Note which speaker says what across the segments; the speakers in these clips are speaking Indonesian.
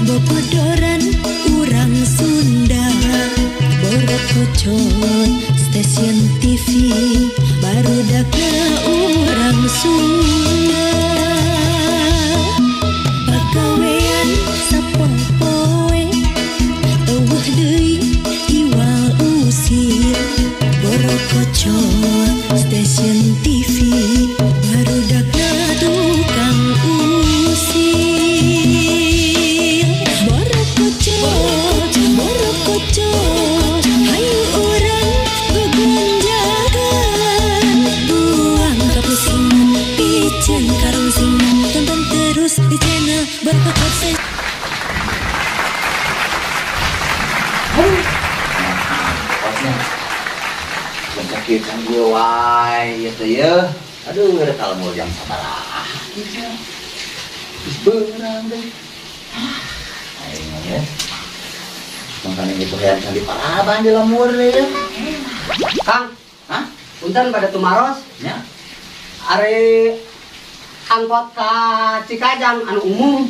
Speaker 1: Bobodoran urang Sunda, Borokocot stasiun TV, barudakna urang Sunda. Pagawean sapoe-poe, eueuh deui iwal usir. Borokocot stasiun TV, barudakna tukang usir. Borokocot, borokocot, hayu urang gegonjagan. Buang kapusingan, piceun karungsingan. Tonton terus di channel Borokocot.
Speaker 2: Kita gue wae gitu ya. Aduh, ada kalau mau jam sabaraha gitu. Geus beurang deh. Aing ya. Makanya gitu yang di paraban di lamur deh ya.
Speaker 3: Kang,
Speaker 2: Hah?
Speaker 3: punten pada tumaros.
Speaker 2: Ya.
Speaker 3: Ari angkot ka Cikajang anu umum.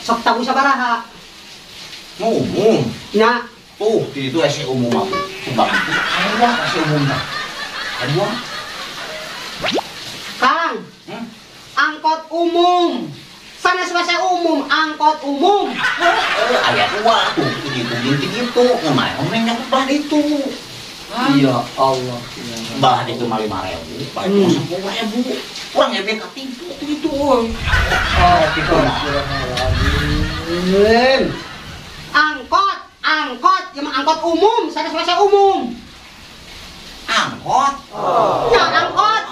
Speaker 3: Sok tabu sabaraha.
Speaker 2: Ngomong.
Speaker 3: Nya,
Speaker 2: Tuh, di itu SC umum apa? Sumbang itu. Ayo SC umum dah. Ayo.
Speaker 3: Kang, angkot umum. Sanes wase umum, angkot umum.
Speaker 2: Ayat dua tuh, gitu, ngemai omengnya bah itu.
Speaker 3: Iya Allah.
Speaker 2: Bah itu mali 5.000, bah itu 10.000. Kurang efek ketipu itu.
Speaker 3: Oh, gitu. Angkot, cuma angkot umum, sanes wase umum.
Speaker 2: Angkot.
Speaker 3: Ya angkot.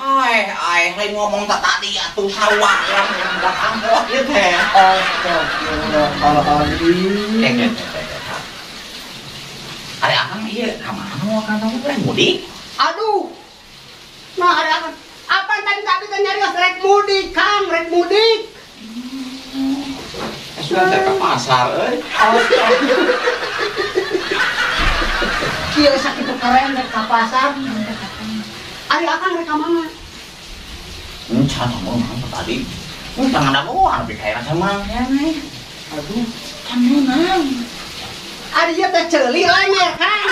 Speaker 2: Ai ngomong tadi atuh sawah yang enggak angkot ieu teh.
Speaker 3: Astagfirullahaladzim.
Speaker 2: Ari akang ieu ka mana kan tahu teh mudik?
Speaker 3: Aduh. Nah, ada apa tadi nyarios rek mudik, Kang, rek mudik.
Speaker 2: Sudah teh ka pasar euy.
Speaker 3: Kieu sakitu keren rek ka pasar. Ari akang rek ka mana?
Speaker 2: Can ngomong tadi. Tangan ada doang tapi kayak sama nih.
Speaker 3: Aduh,
Speaker 2: Can menang.
Speaker 3: ari ieu teh ceuli lemer, Kang.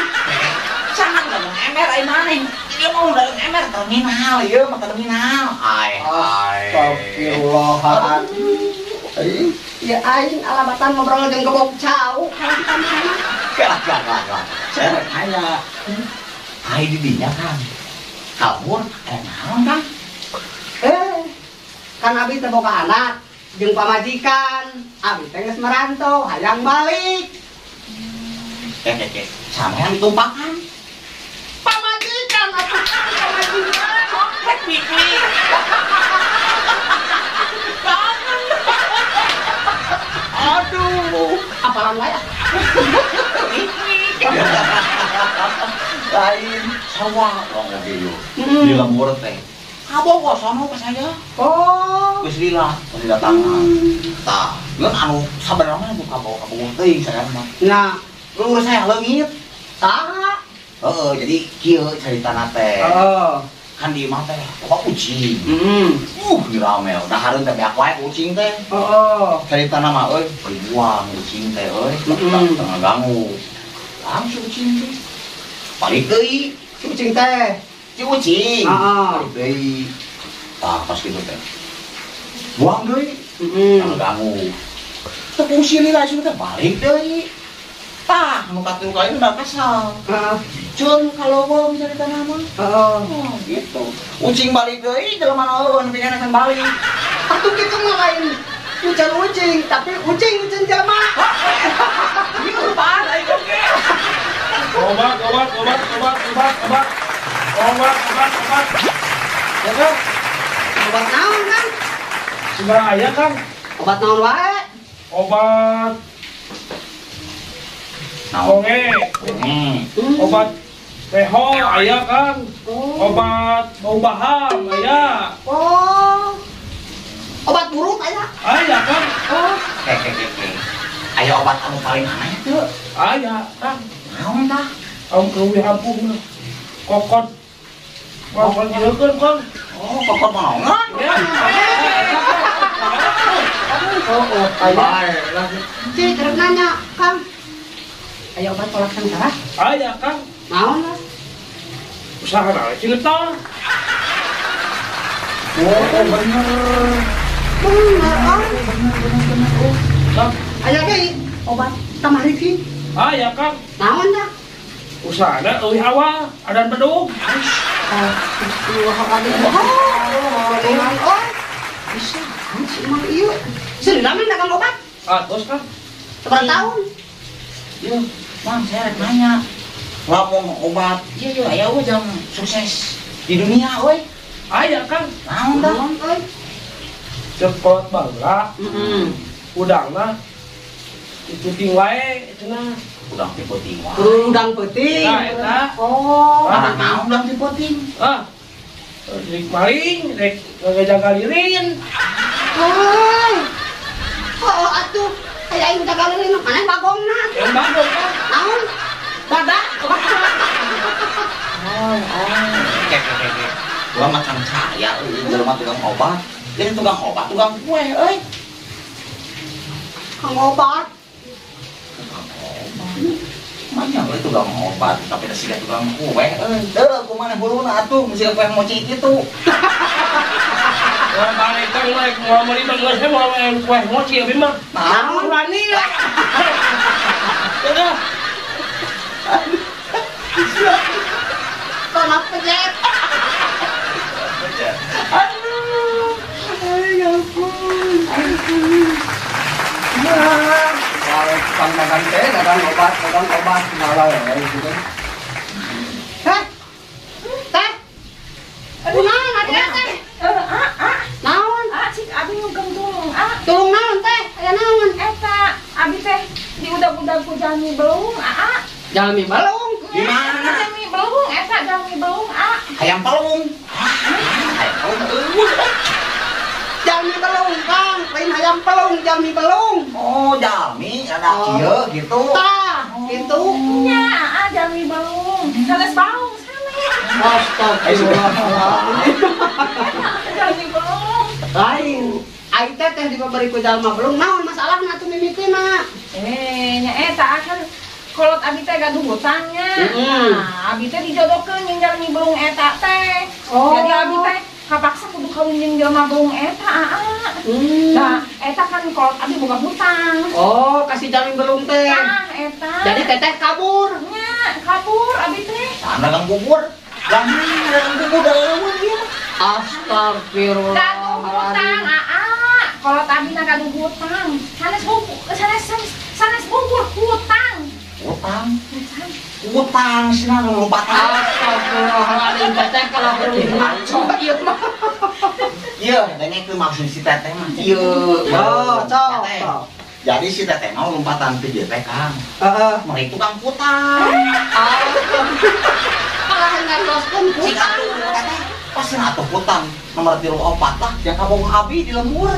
Speaker 2: Sangat ngomong emer ai maneh. Dia mau dari emer terminal ieu mah terminal.
Speaker 3: Astagfirullahaladzim. Ya aing alamatan ngobrol jeung gebok cau.
Speaker 2: Gak. Saya hanya hai di dinya kan. Kabur naon kan?
Speaker 3: Kan abi teh boga anak jeung pamajikan. Abi teh geus merantau, hayang balik.
Speaker 2: Sampean ditumpakan.
Speaker 3: Pamajikan atuh pamajikan.
Speaker 2: Rek pikir.
Speaker 3: Aduh, apalan wae.
Speaker 2: Lain sawah ngomong gitu. Di lembur teh. Abo kok sono pas saya.
Speaker 3: Oh,
Speaker 2: Geus lila tangan. Tah, ngeun anu sabarana mah abo teuing saya mah.
Speaker 3: nah,
Speaker 2: Lurus saya leungit.
Speaker 3: saha?
Speaker 2: Heeh, jadi kieu caritana teh.
Speaker 3: Oh,
Speaker 2: Kan di imah teh loba kucing. Diramel. Dah hareun teh beak wae kucing teh.
Speaker 3: oh.
Speaker 2: Caritana mah euy, dibuang kucing teh euy. Tengah ganggu. Langsung kucing teh. Balik deui.
Speaker 3: Kucing teh.
Speaker 2: Si kucing.
Speaker 3: Heeh.
Speaker 2: Balik deui. Tah pas kitu teh. Buang deui. Tengah ganggu. Tepung sili lah teh balik deui. Tah, nu katilu kali udah kesal. Cun kalau mau caritana mah.
Speaker 3: Oh,
Speaker 2: Gitu. Kucing balik deui jelema naon pengen akan balik.
Speaker 3: atuh kitu mah lain. Ucen ucing, tapi ucing jelema.
Speaker 2: Itu apaan ayo ge.
Speaker 4: Obat. Ya kan?
Speaker 3: Obat naon, Kang?
Speaker 4: Sudah ayah kan?
Speaker 3: Obat naon wae?
Speaker 4: Obat konge, obat peho ayah kan? Obat bau baham ayah.
Speaker 3: Oh. Obat buruk aya.
Speaker 4: Ayah kan?
Speaker 3: Oh.
Speaker 2: Ayo obat anu paling aneh tuh.
Speaker 4: Ayah kan?
Speaker 2: Naon tah?
Speaker 4: Kamu keluar ampun. Kokot jeukeun kan?
Speaker 2: Oh, kokot naon?
Speaker 4: Ya.
Speaker 3: Oh,
Speaker 2: Baik, lagi.
Speaker 3: Cik, kerep nanya, Kang. Aya obat tolak sengsara?
Speaker 4: Aya Kang,
Speaker 3: Naon lah?
Speaker 4: usaha naon cinta.
Speaker 2: Oh, bener.
Speaker 3: Bener, ah.
Speaker 4: Kang,
Speaker 3: Aya ge obat tamariki.
Speaker 4: aya Kang,
Speaker 3: Naon dah?
Speaker 4: usahana eueuh awal adan bedug.
Speaker 3: Oh, bisa kan si Mang ieu. Seundaman dagang obat?
Speaker 4: Terus Kang,
Speaker 3: Seberapa tahun?
Speaker 2: Iya, Bang, saya rek nanya. Lamun obat, iya aya we jang sukses di dunia we.
Speaker 4: aya Kang,
Speaker 2: Naon dah?
Speaker 3: Naon euy?
Speaker 4: cepet bangga,
Speaker 3: Heeh.
Speaker 4: udangna ikuting wae cenah.
Speaker 2: Udang tipe-tipe.
Speaker 3: Udang peuting.
Speaker 4: Nah, eta.
Speaker 3: Oh.
Speaker 2: Anak naon udang tipe-tipe?
Speaker 4: Rek maling, rek ngajaga lirin.
Speaker 3: Hei. Oh, atuh. Aya aing jaga leureun mana bagongna.
Speaker 4: Yang bagong Kang.
Speaker 3: Naon? Badak.
Speaker 2: Kek. Gua macam caya jelema tukang obat. Jadi tukang obat, tukang kue euy.
Speaker 3: Kang obat.
Speaker 2: Mana we tukang obat, tapi da siga tukang kue euy. Deuh kumaha buluna atuh, mesti kue moci kitu.
Speaker 4: Wah, balik Kang rek mau meuli geus mau kue mochi abi mah.
Speaker 3: Naon berani lah.
Speaker 4: Udah.
Speaker 3: Tonak pejet.
Speaker 2: Kalau dagang teh, dagang obat malah gitu.
Speaker 3: Heh. Teh. Kunaon atuh teh? Naon?
Speaker 5: Cik abi ngugem tulung
Speaker 3: Tulung naon teh? Aya naon?
Speaker 5: eta abi teh diudag-udag ku jalmi belung
Speaker 3: Jalmi balung.
Speaker 2: Di mana?
Speaker 5: jalmi belung eta jalmi belung
Speaker 2: Hayam palung.
Speaker 3: Jalmi balung, Kang. Lain hayam pelung, jalmi balung.
Speaker 2: Oh, jalmi ada kieu gitu.
Speaker 3: Tah, gitu.
Speaker 5: nya jalmi belung sanes baung sanes
Speaker 3: Astagfirullahaladzim.
Speaker 5: jalmi belung
Speaker 3: Lain. Aing teh diberi ku jalma belum naon masalahna atuh mimitina.
Speaker 5: nya eta kan kolot abi teh gaduh hutangnya
Speaker 3: Mm-mm.
Speaker 5: abi teh dijodohkeun jeung jalmi belung eta teh
Speaker 3: Oh.
Speaker 5: jadi abi teh kapaksa kudu kawin jeung jelema belung eta Nah, eta kan kolot abi boga hutang.
Speaker 3: Oh, kasih jalmi belum teh.
Speaker 5: Eta.
Speaker 3: Jadi teteh kabur.
Speaker 5: nya kabur abi teh.
Speaker 2: Dagang bubur. Dagang bubur dagang ieu.
Speaker 5: Gaduh hutang,
Speaker 3: Astagfirullahaladzim.
Speaker 5: Kolot abi na gaduh hutang. Sanes bubur hutang.
Speaker 2: Utang sina lompatan.
Speaker 3: Astagfirullahaladzim. Teteh kalau belum ngaco ieu mah.
Speaker 2: Iya, dengek maksud si teteh mah. Iya.
Speaker 3: Oh, cok.
Speaker 2: Teteh. Jadi si teteh mau lompatan ke dia teh Kang.
Speaker 3: Heeh.
Speaker 2: Mereka tukang utang.
Speaker 3: Malah ngaroskeun
Speaker 2: Si
Speaker 3: hutang.
Speaker 2: atuh teteh pasti atuh utang nomor 34 lah yang kabogoh abi di lembur.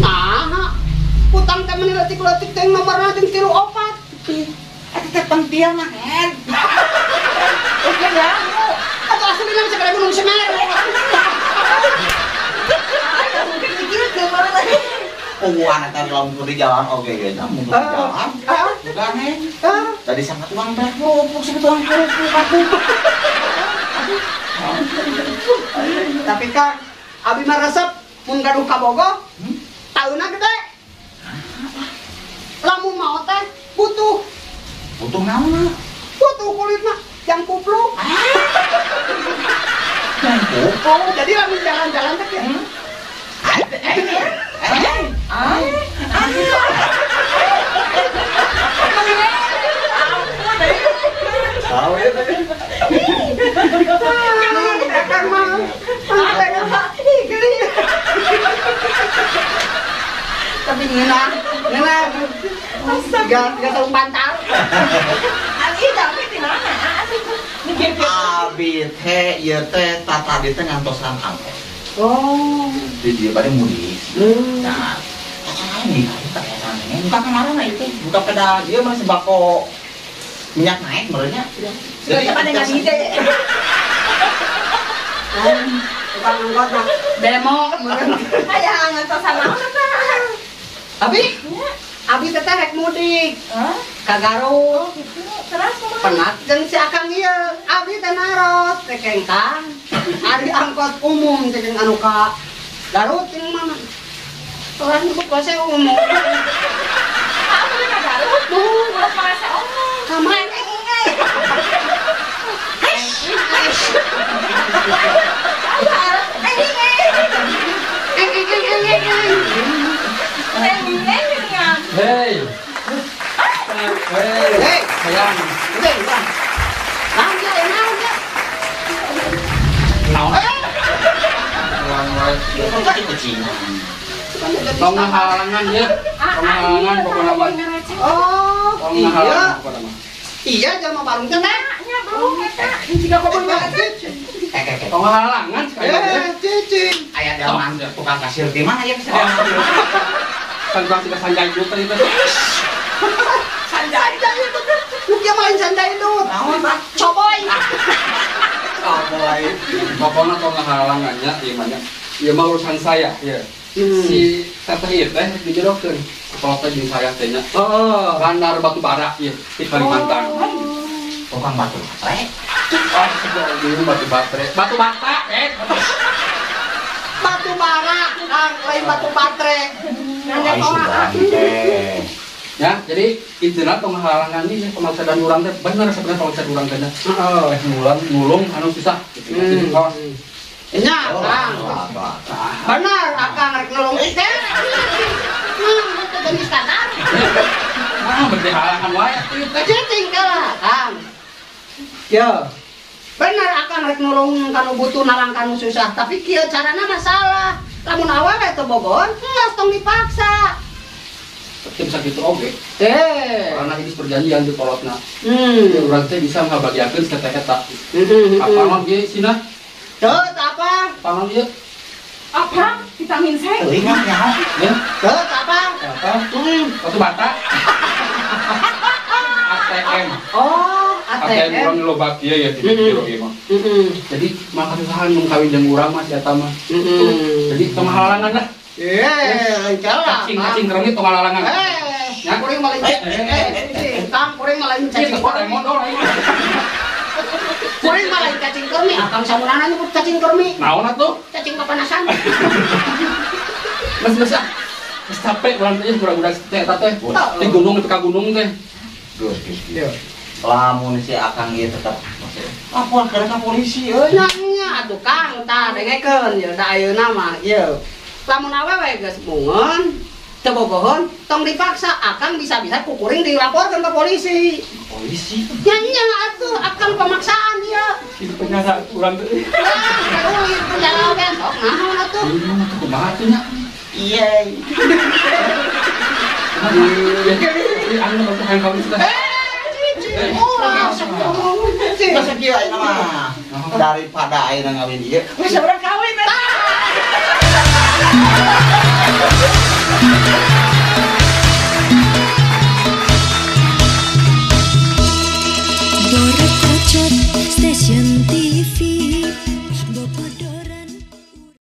Speaker 3: Nah, hutang teh meni leutik-leutik teh nomorna jeung 34.
Speaker 2: Eta teh penting mah hen.
Speaker 3: Oke ya. Atau asalnya bisa pada gunung Semeru.
Speaker 2: Puguan eta di lembur di jalan oge ge mun di jalan. Bukan hen. Tadi sama tukang teh kerupuk si tukang kerupuk atuh.
Speaker 3: Tapi Kang, abi mah resep mun gaduh kabogoh, tauna gede. Lamun mau teh butuh
Speaker 2: Butuh naon?
Speaker 3: kulitna yang kupluk.
Speaker 2: Kupluk.
Speaker 3: Jadi lamun jalan-jalan teh ya.
Speaker 2: Tahu ya tadi.
Speaker 3: Kang mah. Tapi ngeunah tiga tahun bantal.
Speaker 5: Abi tapi di mana?
Speaker 2: Abi teh ieu teh tata di teh ngantosan angkot.
Speaker 3: Oh.
Speaker 2: Di dia pada mudik. Nah, ini buka kemarin lah itu, buka peda dia masih sembako minyak naik merenya.
Speaker 3: Jadi pada ngasih ide. Tukang angkot mah demo meureun.
Speaker 5: Aya ngantos sama
Speaker 3: Abi teteh rek mudik
Speaker 5: Hah?
Speaker 3: ka Garut.
Speaker 5: Oh gitu. Terus kumaha?
Speaker 3: Penat jeung si akang ieu. Abi teh naros teh kengkang. Ari angkot umum teh jeung anu ka Garut jeung mana? Tuhan ibu kuasa umum.
Speaker 5: Aku udah Garut. Udah merasa
Speaker 3: Kamar
Speaker 4: Hei. Hei. Sayang. Naon? Tong halangan ya. Tong halangan pokoknya mah.
Speaker 3: Oh,
Speaker 4: Tong
Speaker 3: iya.
Speaker 4: halangan pokoknya mah.
Speaker 3: Iya, jelema bareng teh.
Speaker 5: nya belum eta. Jika kau belum
Speaker 4: Tong halangan sekali lagi.
Speaker 3: Cicing.
Speaker 2: Aya delman tukang kasir di mana ya bisa?
Speaker 4: Kan bang sudah sanjay dulu tadi teh.
Speaker 3: Sanjay itu. Lu dia main sanjay itu.
Speaker 2: Naon, Pak?
Speaker 3: Coboy.
Speaker 2: Cowboy.
Speaker 4: Pokoknya tong halangannya ieu mah nya. Ieu mah urusan saya, ya. Si teteh ieu teh dijerokeun. Kalau teh jeung saya teh nya.
Speaker 3: Oh.
Speaker 4: Bandar batu bara ieu di Kalimantan.
Speaker 2: Tukang batu baterai.
Speaker 4: Ah, ini batu baterai. Batu bata,
Speaker 3: Batu bara, lain batu baterai. Nanya
Speaker 2: Ai
Speaker 3: orang.
Speaker 2: teh.
Speaker 4: Ya, jadi intinya tong halangan ini pemaksadaan urang teh bener sebenarnya pemaksadaan urang teh. Heeh, nulung anu susah gitu. Jadi kaos.
Speaker 3: Nya, Kang. Benar, akang rek nolong teh. Nah, itu jenis kadar.
Speaker 4: Ah, berde halangan wae atuh teh.
Speaker 3: Cicing kalah, Kang. Ya. Benar akang rek nolong kanu butuh narang kanu susah, tapi kieu carana masalah. Lamun awewe teu bogohon, geus tong dipaksa.
Speaker 4: Teu bisa gitu oge. Karena ini perjanjian di kolotna. Ya urang teh bisa ngabagiakeun sateh eta. Apa mah ge sina?
Speaker 3: Teu apa?
Speaker 4: Panon ieu.
Speaker 5: apa? Vitamin C.
Speaker 2: Telinga nyaho.
Speaker 4: Ya.
Speaker 3: Teu apa?
Speaker 4: Apa? Batu bata. ATM.
Speaker 3: Oh,
Speaker 4: ATM urang
Speaker 3: ATM.
Speaker 4: loba kieu ya di biro ieu mah. Jadi makasusahan mun kawin jeung urang mah si eta mah. Jadi tong halangan lah.
Speaker 3: Lancar lah.
Speaker 4: Cacing kerengit tong halangan.
Speaker 3: Ya, kuring malencet. Kang, kuring malencet.
Speaker 4: Cacing kok modal aing.
Speaker 3: Kuring malain cacing kermi. Akang samunana nyebut cacing kermi.
Speaker 4: Naon atuh?
Speaker 3: Cacing papanasan.
Speaker 4: Mas ah. Mas capek urang teh budak-budak teh eta teh. Di gunung di gunung teh.
Speaker 2: Gus. Lamun si akang ieu tetep laporkeun ka polisi euy.
Speaker 3: Nya atuh Kang, tah dengekeun ye da ayeuna mah ye. Lamun awewe geus mungun, teu bogohon, tong dipaksa akang bisa-bisa kukuring dilaporkeun ka polisi.
Speaker 2: Polisi.
Speaker 3: Nya atuh akang pemaksaan ye.
Speaker 4: Itu penjara urang teh.
Speaker 3: Aduh, penjara besok naon atuh?
Speaker 4: Kumaha atuh nya?
Speaker 2: Iya.
Speaker 4: Jadi anu untuk handphone itu.
Speaker 2: Masa kieu ayeuna mah. Daripada ayeuna ngawin ieu,
Speaker 3: Bisa berang kawin.